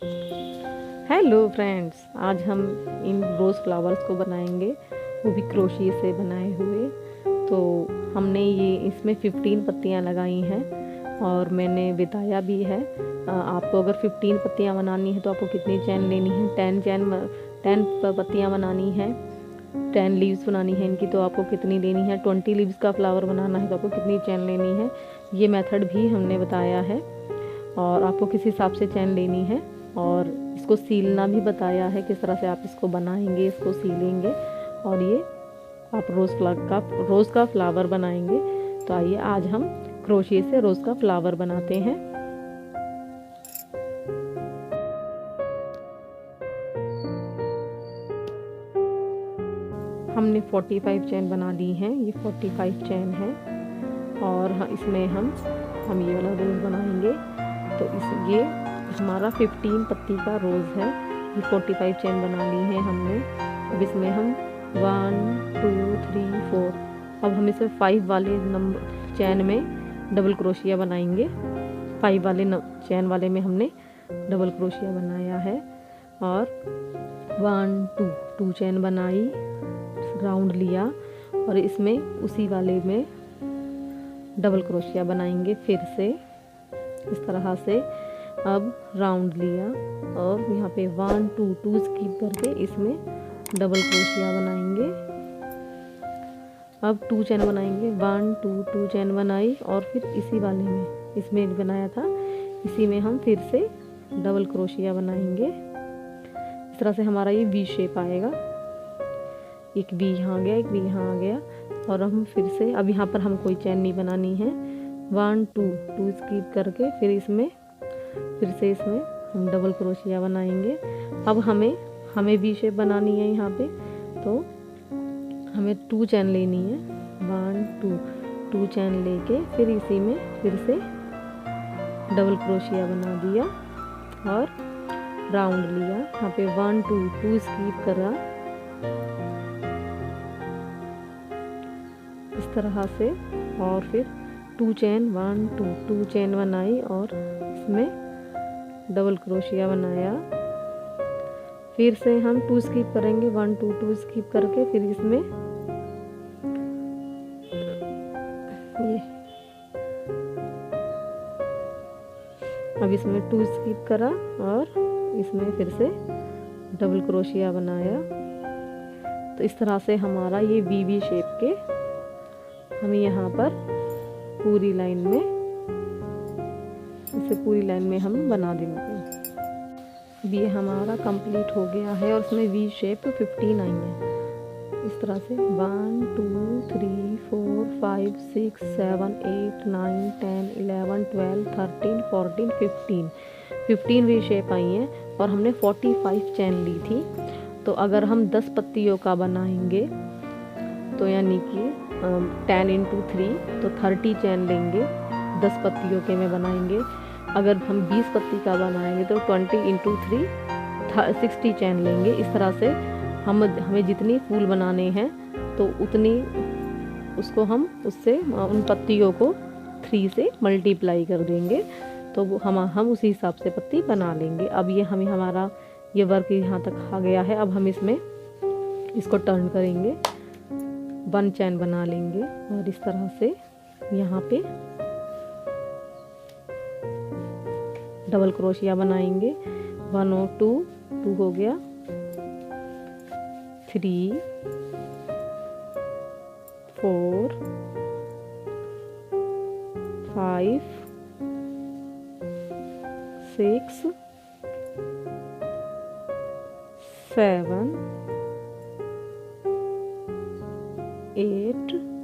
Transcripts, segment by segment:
Hello friends, आज हम इन रोज़ flowers को बनाएंगे, वो भी क्रोशिए से बनाए हुए। तो हमने ये इसमें 15 पत्तियां लगाई हैं और मैंने बताया भी है। आपको अगर 15 पत्तियां बनानी है तो आपको कितनी चैन लेनी है। 10 पत्तियां बनानी है, 10 लीव्स बनानी है इनकी, तो आपको कितनी लेनी है। 20 लीव्स का फ्लावर बनाना है तो आपको कितनी चैन लेनी है। ये मेथड भी हमने बताया है और आपको किस हिसाब से चैन लेनी है। और इसको सीलना भी बताया है, किस तरह से आप इसको बनाएंगे, इसको सीलेंगे और ये आप रोज़ का फ्लावर बनाएंगे। तो आइए आज हम क्रोशिए से रोज़ का फ्लावर बनाते हैं। हमने 45 चैन बना ली हैं, ये 45 चैन है और इसमें हम ये वाला रोज़ बनाएंगे। तो ये हमारा 15 पत्ती का रोज़ है। ये 45 चैन बना ली है हमने। अब इसमें हम 1 2 3 4, अब हम इसे 5 वाले नंबर चैन में डबल क्रोशिया बनाएंगे। 5 वाले चैन वाले में हमने डबल क्रोशिया बनाया है और 1 2 चैन बनाई, राउंड लिया और इसमें उसी वाले में डबल क्रोशिया बनाएंगे फिर से इस तरह से। अब राउंड लिया और यहाँ पे 1 2 स्किप करके इसमें डबल क्रोशिया बनाएंगे। अब 2 चैन बनाएंगे, 1 2 चैन बनाई और फिर इसी वाले में, इसमें बनाया था, इसी में हम फिर से डबल क्रोशिया बनाएंगे। इस तरह से हमारा ये वी शेप आएगा। एक वी यहाँ आ गया, एक वी यहाँ आ गया और हम फिर से, अब यहाँ पर हम कोई चैन नहीं बनानी है। 1 2 स्किप करके फिर से इसमें हम डबल क्रोशिया बनाएंगे। अब हमें वी शेप बनानी है यहाँ पे, तो हमें 2 चैन लेनी है। 1 2 चैन लेके फिर इसी में फिर से डबल क्रोशिया बना दिया और राउंड लिया। यहाँ पे 1 2 स्किप करा इस तरह से और फिर 2 चैन 1 2 चैन बनाई और इसमें डबल क्रोशिया बनाया। फिर से हम 2 स्किप करेंगे, 1 2 स्किप करके फिर इसमें ये, अब इसमें 2 स्किप करा और इसमें फिर से डबल क्रोशिया बनाया। तो इस तरह से हमारा ये वी शेप के हम यहाँ पर पूरी लाइन में, इसे पूरी लाइन में हम बना देंगे। अब ये हमारा कंप्लीट हो गया है और इसमें वी शेप 15 आई है। इस तरह से 1 2 3 4 5 6 7 8 9 10 11 12 13 14 15 वी शेप आई हैं और हमने 45 चैन ली थी। तो अगर हम 10 पत्तियों का बनाएंगे तो यानी कि 10 × 3 तो 30 चैन लेंगे। 10 पत्तियों के में बनाएंगे। अगर हम 20 पत्ती का बनाएंगे तो 20 × 3 60 चैन लेंगे। इस तरह से हमें जितनी फूल बनाने हैं तो उतनी उसको हम उससे उन पत्तियों को 3 से मल्टीप्लाई कर देंगे, तो वो हम उसी हिसाब से पत्ती बना लेंगे। अब ये हमारा ये वर्क यहाँ तक आ गया है। अब हम इसमें इसको टर्न करेंगे, 1 चैन बना लेंगे और इस तरह से यहाँ पे डबल क्रोशिया बनाएंगे। 1 और 2 हो गया, 3 4 5 6 7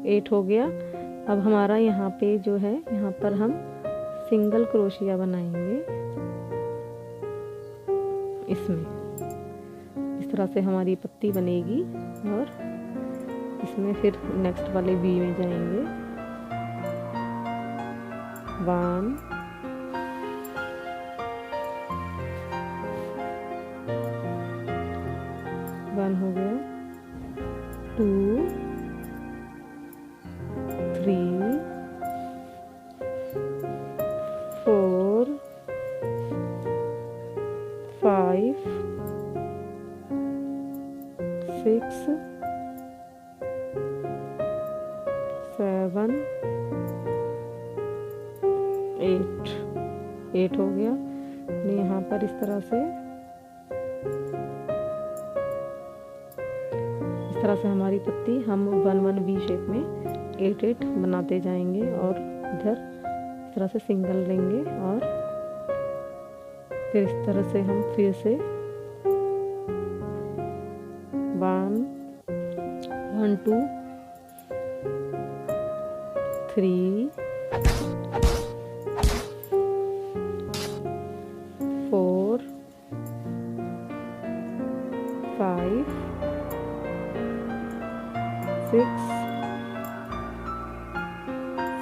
8 हो गया। अब हमारा यहाँ पे जो है, यहाँ पर हम सिंगल क्रोशिया बनाएंगे इसमें। इस तरह से हमारी पत्ती बनेगी और इसमें फिर नेक्स्ट वाले वी में जाएंगे। 1 हो गया, 2 3 4 5 6 7 8 हो गया। यहाँ पर इस तरह से हमारी पत्ती हम 1-1 वी शेप में 8 बनाते जाएंगे और इधर इस तरह से सिंगल लेंगे और फिर इस तरह से हम फिर से 1 2 3 4 5 6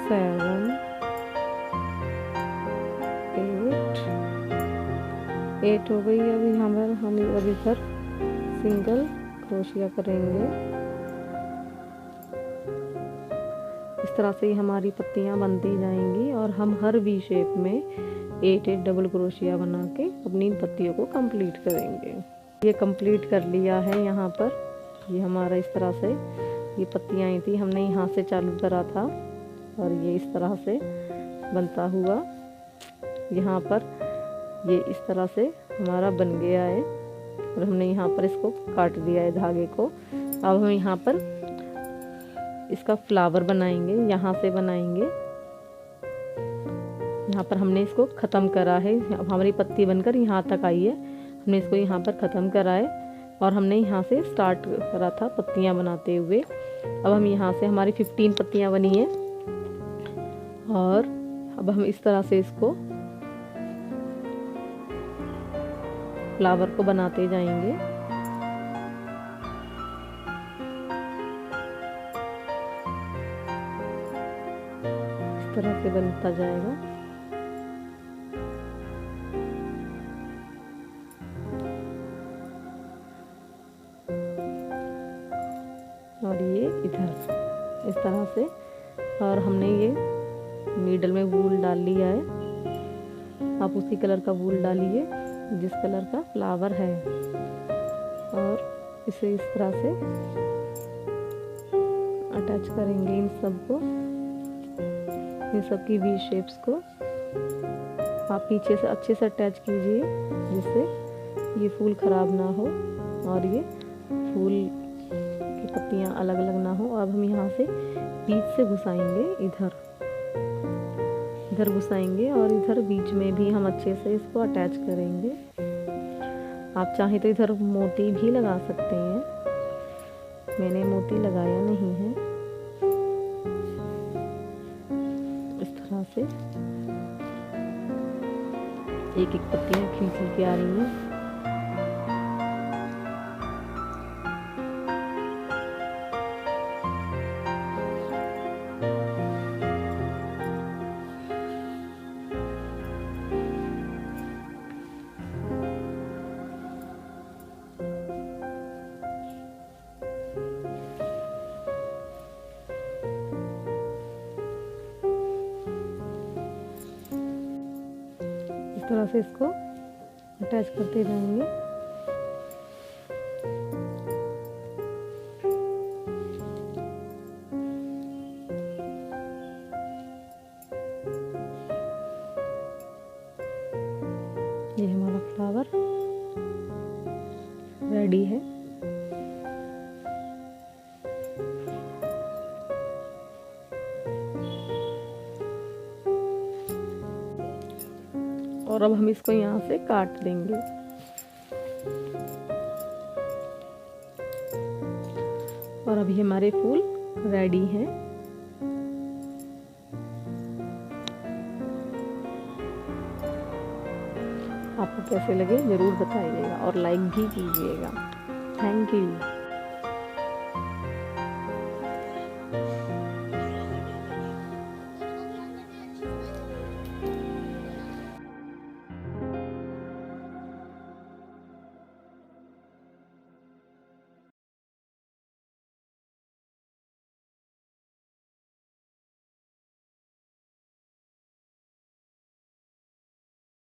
7 8 हो गई। अभी हम इधर सिंगल क्रोशिया करेंगे। इस तरह से ही हमारी पत्तियां बनती जाएंगी और हम हर वी शेप में 8 डबल क्रोशिया बना के अपनी पत्तियों को कंप्लीट करेंगे। ये कंप्लीट कर लिया है। यहाँ पर ये हमारा इस तरह से ये पत्तियां आई थी, हमने यहाँ से चालू करा था और ये इस तरह से बनता हुआ यहाँ पर ये इस तरह से हमारा बन गया है और हमने यहाँ पर इसको काट दिया है धागे को। अब हम यहाँ पर इसका फ्लावर बनाएंगे, यहाँ से बनाएंगे। यहाँ पर हमने इसको ख़त्म करा है। हमारी पत्ती बनकर यहाँ तक आई है, हमने इसको यहाँ पर ख़त्म करा है और हमने यहाँ से स्टार्ट करा था पत्तियाँ बनाते हुए। अब हम यहाँ से हमारी 15 पत्तियाँ बनी है और अब हम इस तरह से इसको फ्लावर को बनाते जाएंगे। इस तरह से बनता जाएगा। और ये इधर इस तरह से, और हमने ये नीडल में वूल डाल लिया है। आप उसी कलर का वूल डालिए जिस कलर का फ्लावर है और इसे इस तरह से अटैच करेंगे इन सब की वी शेप्स को। आप पीछे से अच्छे से अटैच कीजिए जिससे ये फूल खराब ना हो और ये फूल की पत्तियां अलग अलग ना हो। अब हम यहाँ से बीच से घुसाएंगे, इधर घुसाएंगे और इधर बीच में भी हम अच्छे से इसको अटैच करेंगे। आप चाहें तो इधर मोती भी लगा सकते हैं, मैंने मोती लगाया नहीं है। इस तरह से एक एक पत्तियां खिल के आ रही हैं। इस तरह से इसको अटैच करते जाएंगे। ये हमारा फ्लावर रेडी है। और अब हम इसको यहाँ से काट देंगे। और अभी हमारे फूल रेडी हैं। आपको कैसे लगे ज़रूर बताइएगा और लाइक भी कीजिएगा। Thank you.